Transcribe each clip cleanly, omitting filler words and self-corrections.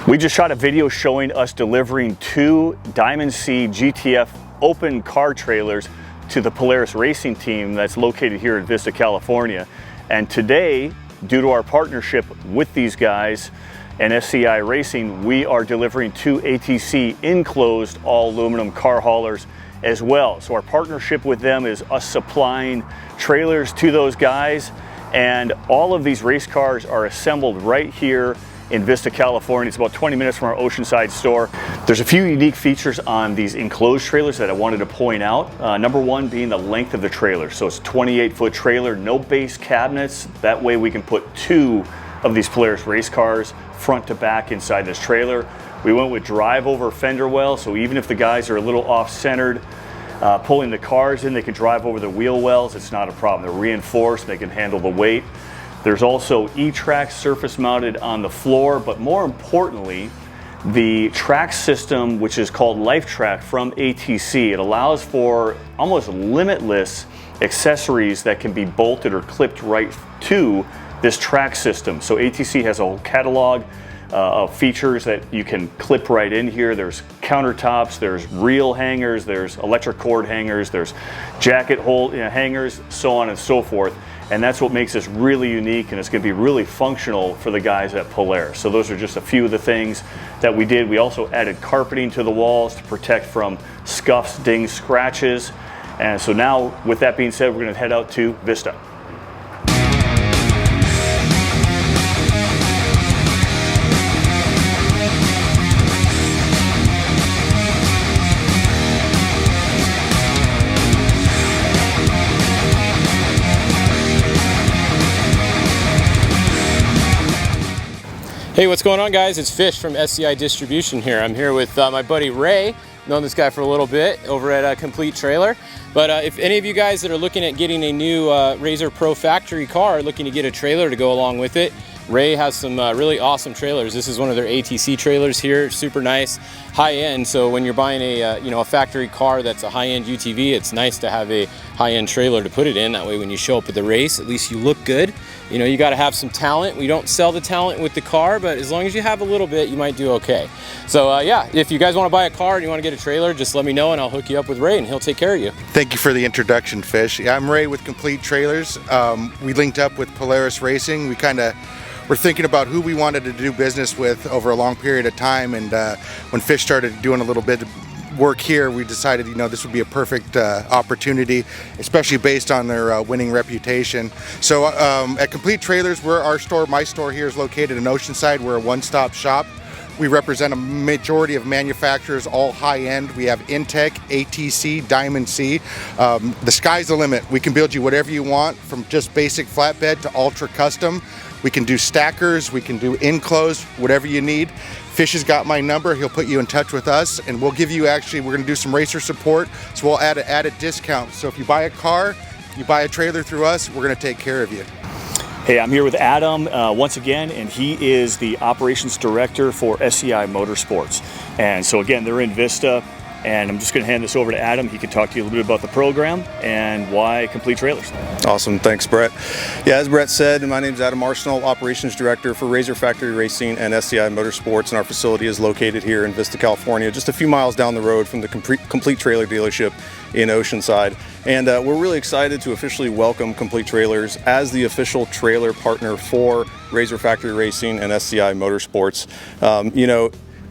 We just shot a video showing us delivering 2 Diamond C GTF open car trailers to the Polaris Racing team that's located here in Vista, California. And today, due to our partnership with these guys and SCI Racing, we are delivering 2 ATC enclosed all aluminum car haulers as well. So our partnership with them is us supplying trailers to those guys, and all of these race cars are assembled right here in Vista, California. It's about 20 minutes from our Oceanside store. There's a few unique features on these enclosed trailers that I wanted to point out. Number one being the length of the trailer. So it's a 28-foot trailer, no base cabinets. That way we can put 2 of these Polaris race cars front to back inside this trailer. We went with drive over fender well, so even if the guys are a little off-centered, pulling the cars in, they can drive over the wheel wells. It's not a problem. They're reinforced, they can handle the weight. There's also E-Track surface mounted on the floor, but more importantly, the track system, which is called LifeTrack from ATC. It allows for almost limitless accessories that can be bolted or clipped right to this track system. So ATC has a whole catalog of features that you can clip right in here. There's countertops, there's reel hangers, there's electric cord hangers, there's jacket hold hangers, so on and so forth. And that's what makes this really unique, and it's going to be really functional for the guys at Polaris. So those are just a few of the things that we did. We also added carpeting to the walls to protect from scuffs, dings, scratches. And so now, with that being said, we're going to head out to Vista. Hey, what's going on, guys? It's Fish from SCI Distribution here. I'm here with my buddy Ray. Known this guy for a little bit over at Complete Trailer. But if any of you guys that are looking at getting a new RZR Pro factory car, looking to get a trailer to go along with it, Ray has some really awesome trailers. This is one of their ATC trailers here, super nice, high-end. So when you're buying a a factory car that's a high-end UTV, it's nice to have a high-end trailer to put it in. That way when you show up at the race, at least you look good. You know, you got to have some talent. We don't sell the talent with the car, but as long as you have a little bit, you might do okay. So yeah, if you guys want to buy a car and you want to get a trailer, just let me know and I'll hook you up with Ray and he'll take care of you. Thank you for the introduction, Fish. Yeah, I'm Ray with Complete Trailers. We linked up with Polaris Racing. We we're thinking about who we wanted to do business with over a long period of time, and when Fish started doing a little bit of work here, we decided this would be a perfect opportunity, especially based on their winning reputation. So at Complete Trailers, my store here is located in Oceanside. We're a one-stop shop. We represent a majority of manufacturers, all high-end. We have Intech, ATC, Diamond C. The sky's the limit. We can build you whatever you want, from just basic flatbed to ultra custom. We can do stackers, we can do enclosed, whatever you need. Fish has got my number. He'll put you in touch with us, and we'll give you, we're going to do some racer support, so we'll add an added discount. So if you buy a car, you buy a trailer through us, we're going to take care of you. Hey, I'm here with Adam once again, and he is the operations director for SCI Motorsports. And so again, they're in Vista, and I'm just going to hand this over to Adam. He can talk to you a little bit about the program and why Complete Trailers. Awesome, thanks Brett. Yeah, as Brett said, my name is Adam Arsenal, operations director for RZR Factory Racing and SCI Motorsports, and our facility is located here in Vista, California, just a few miles down the road from the Complete Trailer dealership in Oceanside. And we're really excited to officially welcome Complete Trailers as the official trailer partner for RZR Factory Racing and SCI Motorsports.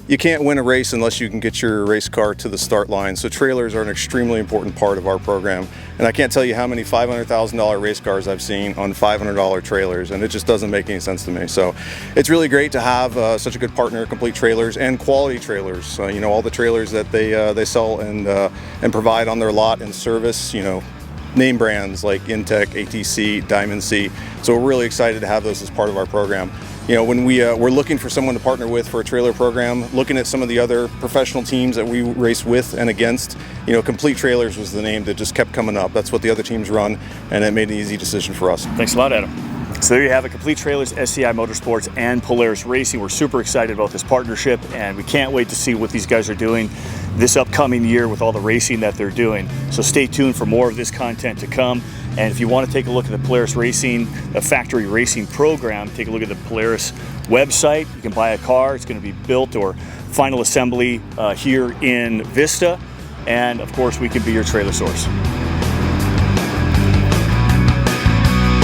You can't win a race unless you can get your race car to the start line. So trailers are an extremely important part of our program. And I can't tell you how many $500,000 race cars I've seen on $500 trailers, and it just doesn't make any sense to me. So it's really great to have such a good partner, Complete Trailers, and quality trailers. All the trailers that they sell and provide on their lot and service, name brands like Intech, ATC, Diamond C. So we're really excited to have those as part of our program. When we're looking for someone to partner with for a trailer program, looking at some of the other professional teams that we race with and against, Complete Trailers was the name that just kept coming up. That's what the other teams run, and it made an easy decision for us. Thanks a lot, Adam. So there you have it, Complete Trailers, SCI Motorsports, and Polaris Racing. We're super excited about this partnership, and we can't wait to see what these guys are doing this upcoming year with all the racing that they're doing. So stay tuned for more of this content to come. And if you want to take a look at the Polaris Racing, the factory racing program, take a look at the Polaris website. You can buy a car. It's going to be built or final assembly here in Vista. And of course, we can be your trailer source.